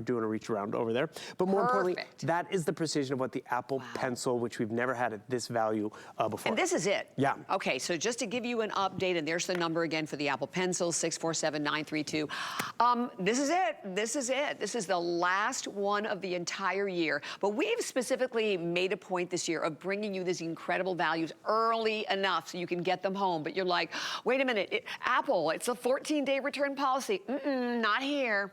doing a reach around over there. But more importantly, that is the precision of what the Apple Pencil, which we've never had at this value before. And this is it? Yeah. Okay, so just to give you an update, and there's the number again for the Apple Pencil, 647932. This is it. This is it. This is the last one of the entire year. But we've specifically made a point this year of bringing you these incredible values early enough so you can get them home. But you're like, wait a minute, Apple, it's a 14-day return policy. Not here.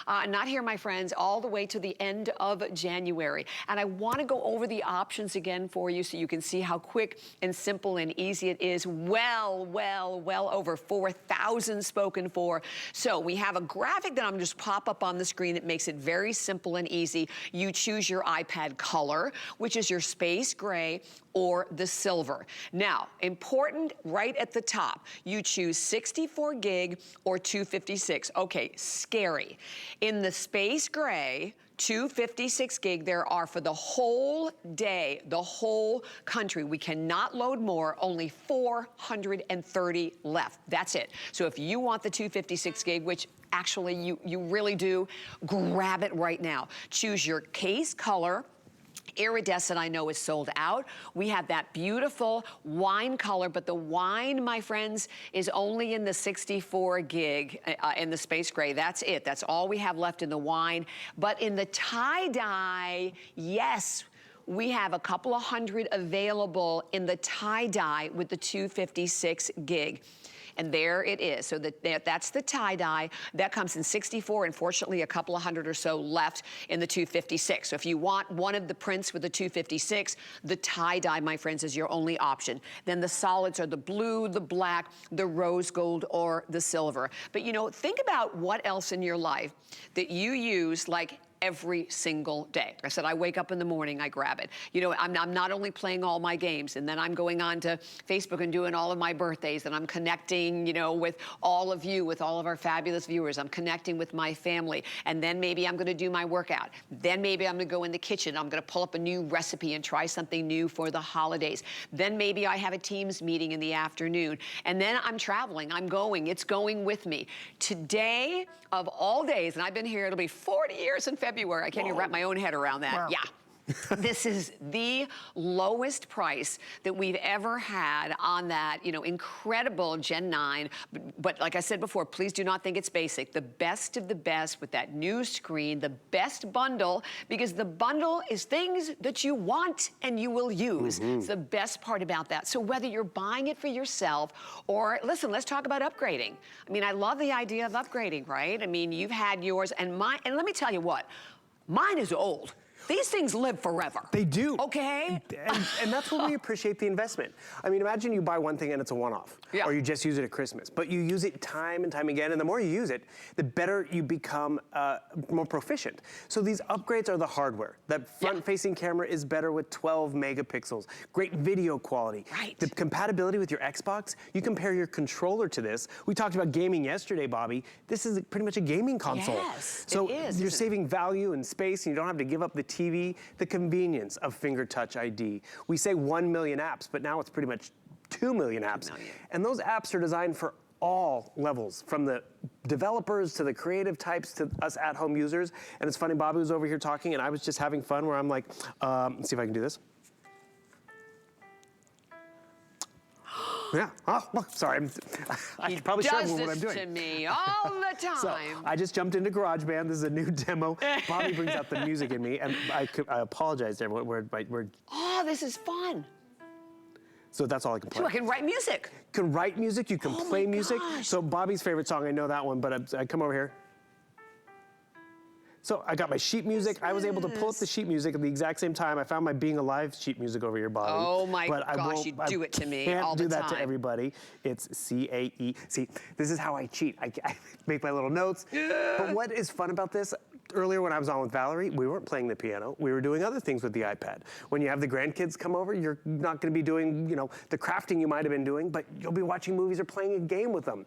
Not here, my friends, all the way to the end of January. And I want to go over the options again for you so you can see how quick and simple and easy it is. Well over 4,000 spoken for. So we have a graphic that I'm just pop up on the screen that makes it very simple and easy. You choose your iPad color, which is your space gray or the silver. Now, important right at the top, you choose 64 gig or 256. Okay, scary. In the space gray, 256 gig, there are for the whole day, the whole country. We cannot load more, only 430 left. That's it. So if you want the 256 gig, which actually you really do, grab it right now. Choose your case color. Iridescent, I know, is sold out. We have that beautiful wine color, but the wine, my friends, is only in the 64 gig in the space gray. That's it. That's all we have left in the wine. But in the tie-dye, yes, we have a couple of hundred available in the tie-dye with the 256 gig. And there it is. So that's the tie-dye. That comes in 64, and fortunately a couple of hundred or so left in the 256. So if you want one of the prints with the 256, the tie-dye, my friends, is your only option. Then the solids are the blue, the black, the rose gold, or the silver. But you know, think about what else in your life that you use like every single day. Like I said, I wake up in the morning, I grab it. You know, I'm not only playing all my games, and then I'm going on to Facebook and doing all of my birthdays, and I'm connecting, you know, with all of you, with all of our fabulous viewers. I'm connecting with my family, and then maybe I'm gonna do my workout. Then maybe I'm gonna go in the kitchen. I'm gonna pull up a new recipe and try something new for the holidays. Then maybe I have a Teams meeting in the afternoon. And then I'm traveling, I'm going, it's going with me. Today, of all days, and I've been here, it'll be 40 years in February. I can't even wrap my own head around that. Wow. Yeah. This is the lowest price that we've ever had on that, you know, incredible Gen 9. But like I said before, please do not think it's basic. The best of the best with that new screen, the best bundle, because the bundle is things that you want and you will use. It's the best part about that. So whether you're buying it for yourself or, listen, let's talk about upgrading. I mean, I love the idea of upgrading, right? I mean, you've had yours, and mine, and let me tell you what, mine is old. These things live forever. They do. Okay? And that's what we appreciate the investment. I mean, imagine you buy one thing and it's a one-off. Yeah. Or you just use it at Christmas. But you use it time and time again, and the more you use it, the better you become more proficient. So these upgrades are the hardware. That front-facing camera is better with 12 megapixels. Great video quality. Right. The compatibility with your Xbox, you compare your controller to this. We talked about gaming yesterday, Bobby. This is pretty much a gaming console. Yes, so it is. You're saving value and space, and you don't have to give up the TV, the convenience of finger touch ID. We say 1 million apps, but now it's pretty much 2 million apps. And those apps are designed for all levels, from the developers to the creative types to us at-home users. And it's funny, Bobby was over here talking, and I was just having fun where I'm like, let's see if I can do this. Yeah. Oh, well, sorry. I probably should know what I'm doing. He does this to me all the time. So I just jumped into GarageBand. This is a new demo. Bobby brings out the music in me, and I apologize to everyone. Oh, this is fun. So that's all I can play. So I can write music. You can write music. You can play music. So Bobby's favorite song, I know that one, but I come over here. So I got my sheet music. I was able to pull up the sheet music at the exact same time. I found my Being Alive sheet music over here, Bobby. Oh my gosh, you do it to me all the time. Can't do that to everybody. It's C-A-E. See, this is how I cheat. I make my little notes. But what is fun about this, earlier when I was on with Valerie, we weren't playing the piano. We were doing other things with the iPad. When you have the grandkids come over, you're not gonna be doing, you know, the crafting you might have been doing, but you'll be watching movies or playing a game with them.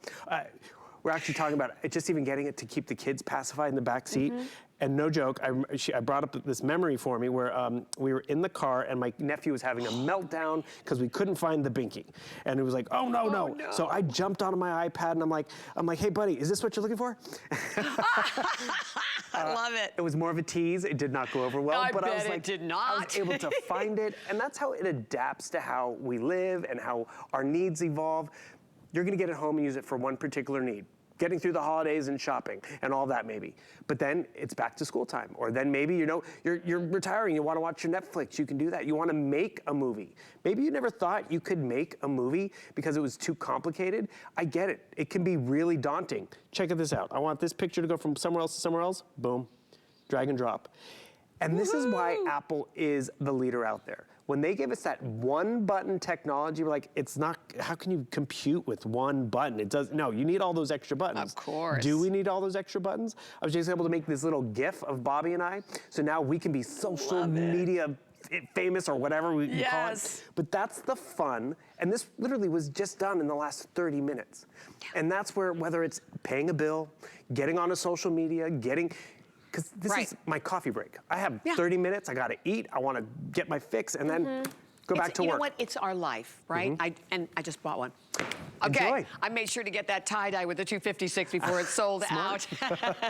we're actually talking about just even getting it to keep the kids pacified in the back seat. And no joke, I brought up this memory for me where we were in the car and my nephew was having a meltdown because we couldn't find the binky. And it was like, oh no. So I jumped onto my iPad and I'm like, hey buddy, is this what you're looking for? I love it. It was more of a tease. It did not go over well. But I was like, it did not. I was able to find it. And that's how it adapts to how we live and how our needs evolve. You're gonna get it home and use it for one particular need. Getting through the holidays and shopping and all that maybe. But then it's back to school time. Or then maybe, you're retiring, you wanna watch your Netflix, you can do that. You wanna make a movie. Maybe you never thought you could make a movie because it was too complicated. I get it, it can be really daunting. Check this out. I want this picture to go from somewhere else to somewhere else, boom, drag and drop. And this is why Apple is the leader out there. When they gave us that one button technology, we're like, it's not, how can you compute with one button? It does, no, you need all those extra buttons. Of course. Do we need all those extra buttons? I was just able to make this little GIF of Bobby and I, so now we can be social media famous or whatever we can call it. But that's the fun, and this literally was just done in the last 30 minutes. And that's where, whether it's paying a bill, getting on a social media, because this is my coffee break. I have 30 minutes, I gotta eat, I wanna get my fix, and then go back to work. You know what, it's our life, right? I just bought one. Okay, Enjoy. I made sure to get that tie-dye with the 256 before it sold out.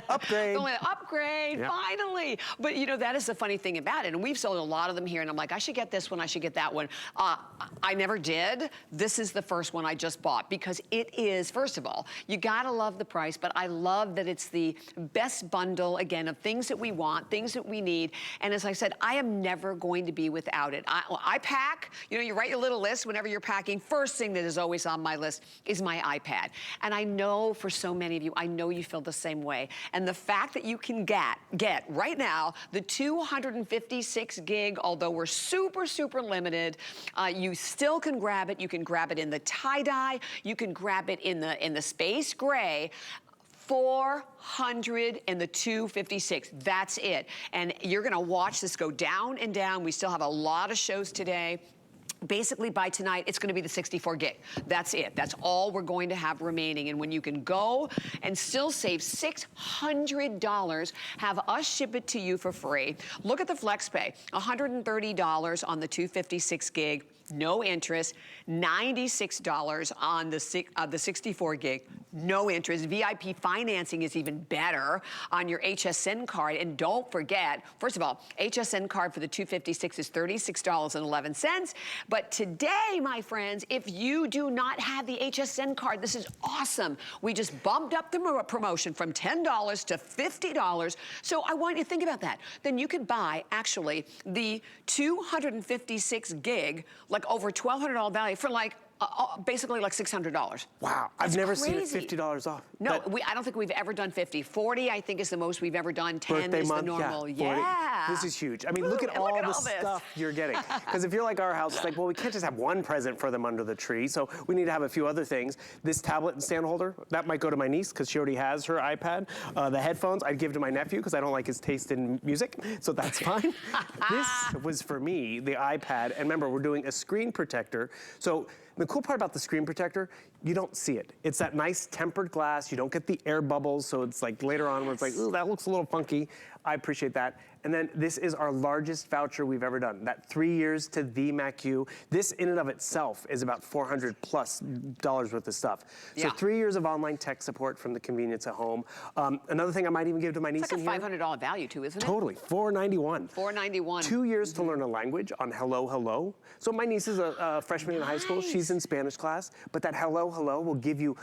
Upgrade. Upgrade, finally. But that is the funny thing about it. And we've sold a lot of them here, and I'm like, I should get this one, I should get that one. I never did. This is the first one I just bought because it is, first of all, you gotta love the price, but I love that it's the best bundle, again, of things that we want, things that we need. And as I said, I am never going to be without it. I pack, you write your little list whenever you're packing. First thing that is always on my list is my iPad. And I know for so many of you, I know you feel the same way. And the fact that you can get right now the 256 gig, although we're super, super limited, you still can grab it. You can grab it in the tie-dye. You can grab it in the space gray. 400 in the 256, that's it. And you're gonna watch this go down and down. We still have a lot of shows today. Basically, by tonight, it's gonna be the 64 gig. That's it. That's all we're going to have remaining. And when you can go and still save $600, have us ship it to you for free. Look at the FlexPay, $130 on the 256 gig. No interest, $96 on the 64 gig, no interest. VIP financing is even better on your HSN card. And don't forget, first of all, HSN card for the 256 is $36.11. But today, my friends, if you do not have the HSN card, this is awesome. We just bumped up the promotion from $10 to $50. So I want you to think about that. Then you could buy, actually, the 256 gig, like over $1,200 value for like basically like $600. Wow, I've never seen it $50 off. No, I don't think we've ever done 50. 40, I think, is the most we've ever done. 10 is the normal. Yeah. This is huge. I mean, look at all the stuff you're getting. Because if you're like our house, it's like, well, we can't just have one present for them under the tree, so we need to have a few other things. This tablet and stand holder, that might go to my niece because she already has her iPad. The headphones, I'd give to my nephew because I don't like his taste in music, so that's fine. This was for me, the iPad, and remember, we're doing a screen protector. So the cool part about the screen protector, you don't see it. It's that nice tempered glass. You don't get the air bubbles, so it's like later on where it's like, ooh, that looks a little funky. I appreciate that. And then this is our largest voucher we've ever done. That 3 years to the MacU. This in and of itself is about $400+ worth of stuff. So 3 years of online tech support from the convenience at home. Another thing I might even give to my niece in here. It's like a $500 value too, isn't it? Totally, $491. $491. 2 years to learn a language on Hello Hello. So my niece is a freshman in high school. She's in Spanish class, but that Hello Hello will give you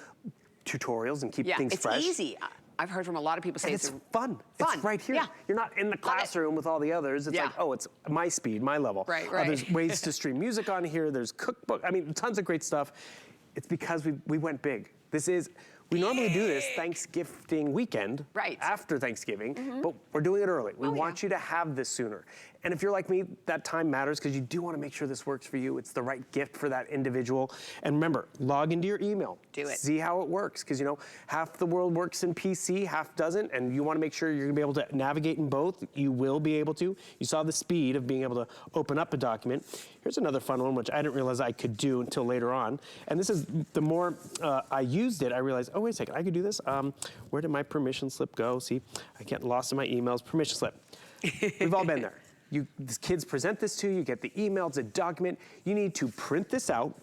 tutorials and keep things fresh. It's easy. I've heard from a lot of people say and it's fun. It's right here. You're not in the classroom with all the others. It's like, oh, it's my speed, my level. Right. There's ways to stream music on here. There's cookbook. I mean, tons of great stuff. It's because we went big. We normally do this Thanksgiving weekend, after Thanksgiving, but we're doing it early. We want you to have this sooner. And if you're like me, that time matters because you do want to make sure this works for you. It's the right gift for that individual. And remember, log into your email. Do it. See how it works because, half the world works in PC, half doesn't, and you want to make sure you're going to be able to navigate in both. You will be able to. You saw the speed of being able to open up a document. Here's another fun one, which I didn't realize I could do until later on. And this is, the more I used it, I realized, oh, wait a second, I could do this. Where did my permission slip go? See, I get lost in my emails. Permission slip. We've all been there. The kids present this to you, you get the email, it's a document. You need to print this out,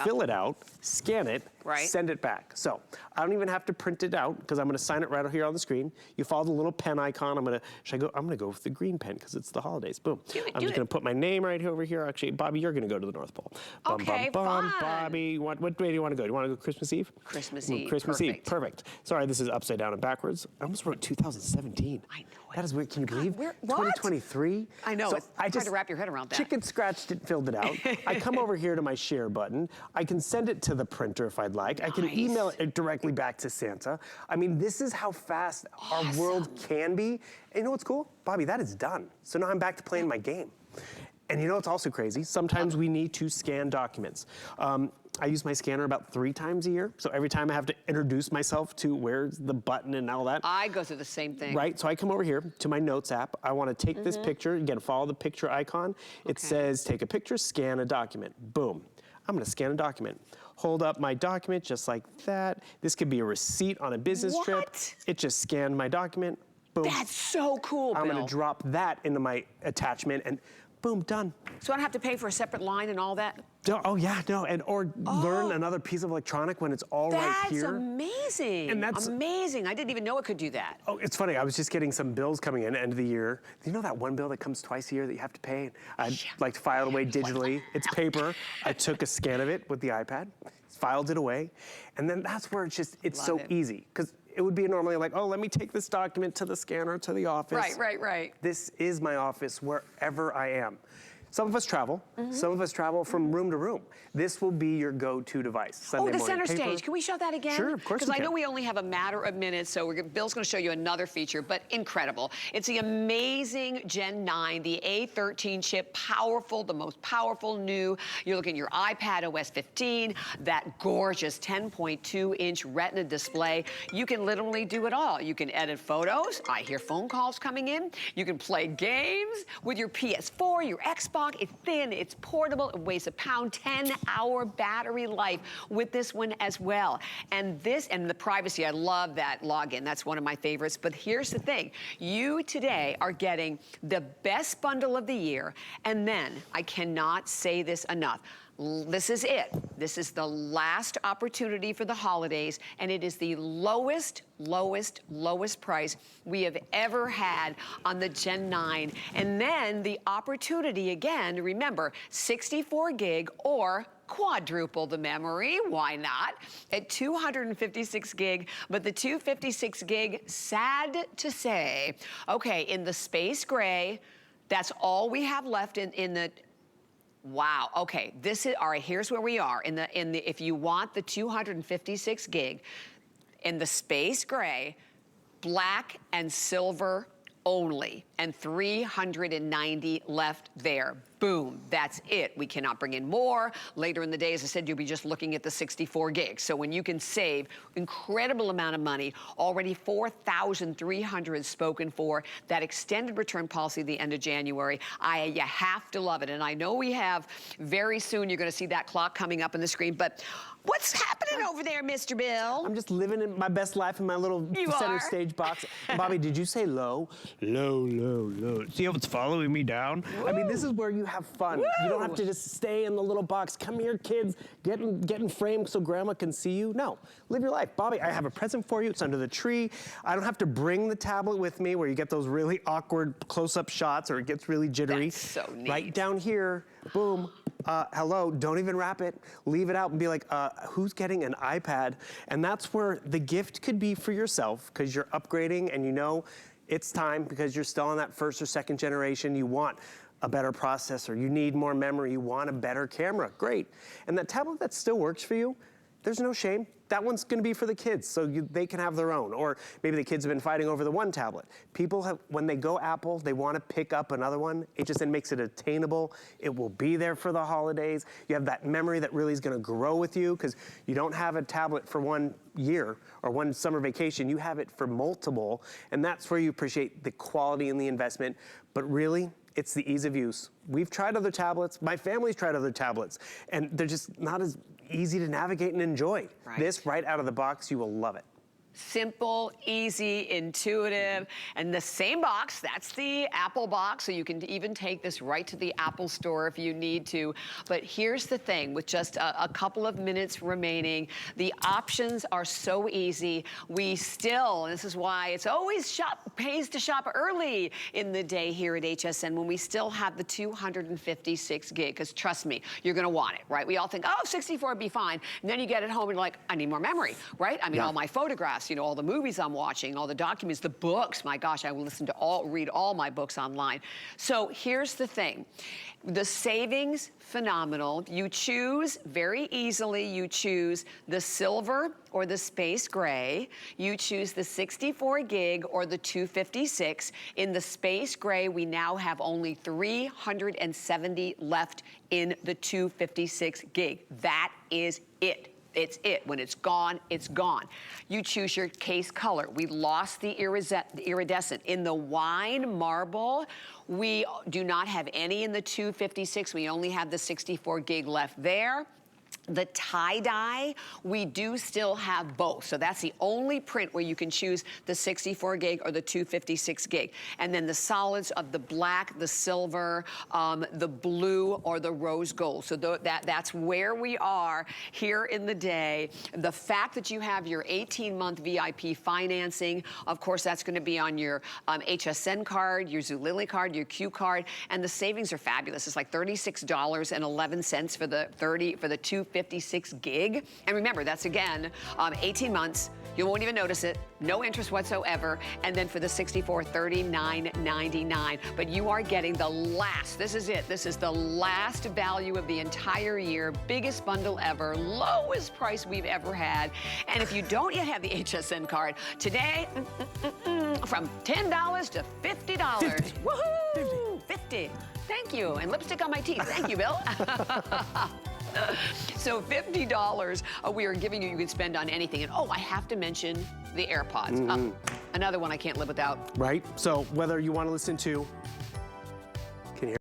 fill it out, scan it, send it back. So I don't even have to print it out because I'm gonna sign it right here on the screen. You follow the little pen icon. I'm gonna go with the green pen because it's the holidays. Boom. I'm just gonna put my name right over here. Actually, Bobby, you're gonna go to the North Pole. Okay, fine. Bobby, what day do you want to go? Do you want to go Christmas Eve? Christmas Eve. Christmas Eve. Perfect. Sorry, this is upside down and backwards. I almost wrote 2017. I know it. That is weird. Can you believe? What? 2023. I know. So it's hard to wrap your head around that. Chicken scratched it, filled it out. I come over here to my share button. I can send it to the printer if I'd like. I can email it directly back to Santa. I mean, this is how fast our world can be. And you know what's cool? Bobby, that is done. So now I'm back to playing my game. And you know what's also crazy? Sometimes we need to scan documents. I use my scanner about 3 times a year. So every time I have to introduce myself to where's the button and all that. I go through the same thing. Right, so I come over here to my Notes app. I wanna take this picture. Again, follow the picture icon. It says, take a picture, scan a document. Boom. I'm gonna scan a document. Hold up my document just like that. This could be a receipt on a business trip. It just scanned my document. Boom. That's so cool, Bill. I'm gonna drop that into my attachment and boom, done. So I don't have to pay for a separate line and all that? Oh yeah, no, or learn another piece of electronic when it's all right here. That's amazing. And that's amazing. I didn't even know it could do that. Oh, it's funny. I was just getting some bills coming in end of the year. You know that one bill that comes twice a year that you have to pay? I'd like to file it away digitally. It's paper. I took a scan of it with the iPad, filed it away, and then that's where it's so easy. Because it would be normally like, oh, let me take this document to the scanner, to the office. Right. This is my office wherever I am. Some of us travel. Some of us travel from room to room. This will be your go-to device. Sunday the morning center paper. stage. Can we show that again? Sure, of course we Because I can. know we only have a matter of minutes, so Bill's going to show you another feature, but incredible. It's the amazing Gen 9, the A13 chip, powerful, the most powerful new. You're looking at your iPad OS 15, that gorgeous 10.2-inch Retina display. You can literally do it all. You can edit photos. I hear phone calls coming in. You can play games with your PS4, your Xbox. It's thin, it's portable, it weighs a pound, 10-hour battery life with this one as well. And this, and the privacy, I love that login. That's one of my favorites. But here's the thing. You today are getting the best bundle of the year. And then, I cannot say this enough. This is it. This is the last opportunity for the holidays, and it is the lowest price we have ever had on the Gen 9. And then the opportunity again, remember, 64 gig or quadruple the memory, why not? At 256 gig, but the 256 gig, sad to say, okay, in the space gray, that's all we have left in the. Wow, okay, this is, all right, here's where we are. If you want the 256 gig, in the space gray, black and silver only, and 390 left there. Boom, that's it. We cannot bring in more. Later in the day, as I said, you'll be just looking at the 64 gigs. So when you can save incredible amount of money, already 4,300 spoken for, that extended return policy at the end of January, you have to love it. And I know we have very soon, you're gonna see that clock coming up on the screen, but what's happening over there, Mr. Bill? I'm just living in my best life in my little center stage box. Bobby, did you say low? Low, low, low. See how it's following me down? Woo. I mean, this is where you have fun. Woo. You don't have to just stay in the little box. Come here, kids, get in frame so grandma can see you. No, live your life. Bobby, I have a present for you. It's under the tree. I don't have to bring the tablet with me where you get those really awkward close-up shots or it gets really jittery. That's so neat. Right down here, boom. Hello, don't even wrap it. Leave it out and be like, who's getting an iPad? And that's where the gift could be for yourself because you're upgrading and you know it's time because you're still on that first or second generation. You want a better processor. You need more memory. You want a better camera. Great. And that tablet that still works for you, there's no shame. That one's gonna be for the kids, so they can have their own. Or maybe the kids have been fighting over the one tablet. People have, when they go Apple, they wanna pick up another one. HSN makes it attainable. It will be there for the holidays. You have that memory that really is gonna grow with you, because you don't have a tablet for 1 year or one summer vacation. You have it for multiple, and that's where you appreciate the quality and the investment. But really, it's the ease of use. We've tried other tablets. My family's tried other tablets, and they're just not as easy to navigate and enjoy. Right. This, right out of the box, you will love it. Simple, easy, intuitive, and the same box, that's the Apple box, so you can even take this right to the Apple store if you need to. But here's the thing, with just a couple of minutes remaining, the options are so easy. We still, and this is why it's always pays to shop early in the day here at HSN, when we still have the 256 gig, because trust me, you're gonna want it, right? We all think, oh, 64 would be fine, and then you get it home and you're like, I need more memory, right? I mean, all my photographs, you know, all the movies I'm watching, all the documents, the books, my gosh, I will listen to read all my books online. So here's the thing. The savings, phenomenal. You choose very easily, you choose the silver or the space gray. You choose the 64 gig or the 256. In the space gray, we now have only 370 left in the 256 gig. That is it. It's it. When it's gone, it's gone. You choose your case color. We lost the iridescent. In the wine marble, we do not have any in the 256. We only have the 64 gig left there. The tie-dye, we do still have both. So that's the only print where you can choose the 64 gig or the 256 gig. And then the solids of the black, the silver, the blue, or the rose gold. So that's where we are here in the day. The fact that you have your 18-month VIP financing, of course, that's going to be on your HSN card, your Zulily card, your Q card, and the savings are fabulous. It's like $36.11 for the 256 gig. And remember, that's again, 18 months. You won't even notice it. No interest whatsoever. And then for the 64, $39.99. But you are getting the last. This is it. This is the last value of the entire year. Biggest bundle ever. Lowest price we've ever had. And if you don't yet have the HSN card, today, from $10 to $50. 50. Woohoo! 50. Thank you. And lipstick on my teeth. Thank you, Bill. So $50 we are giving you, you can spend on anything. And oh, I have to mention the AirPods. Another one I can't live without. Right, so whether you want to listen to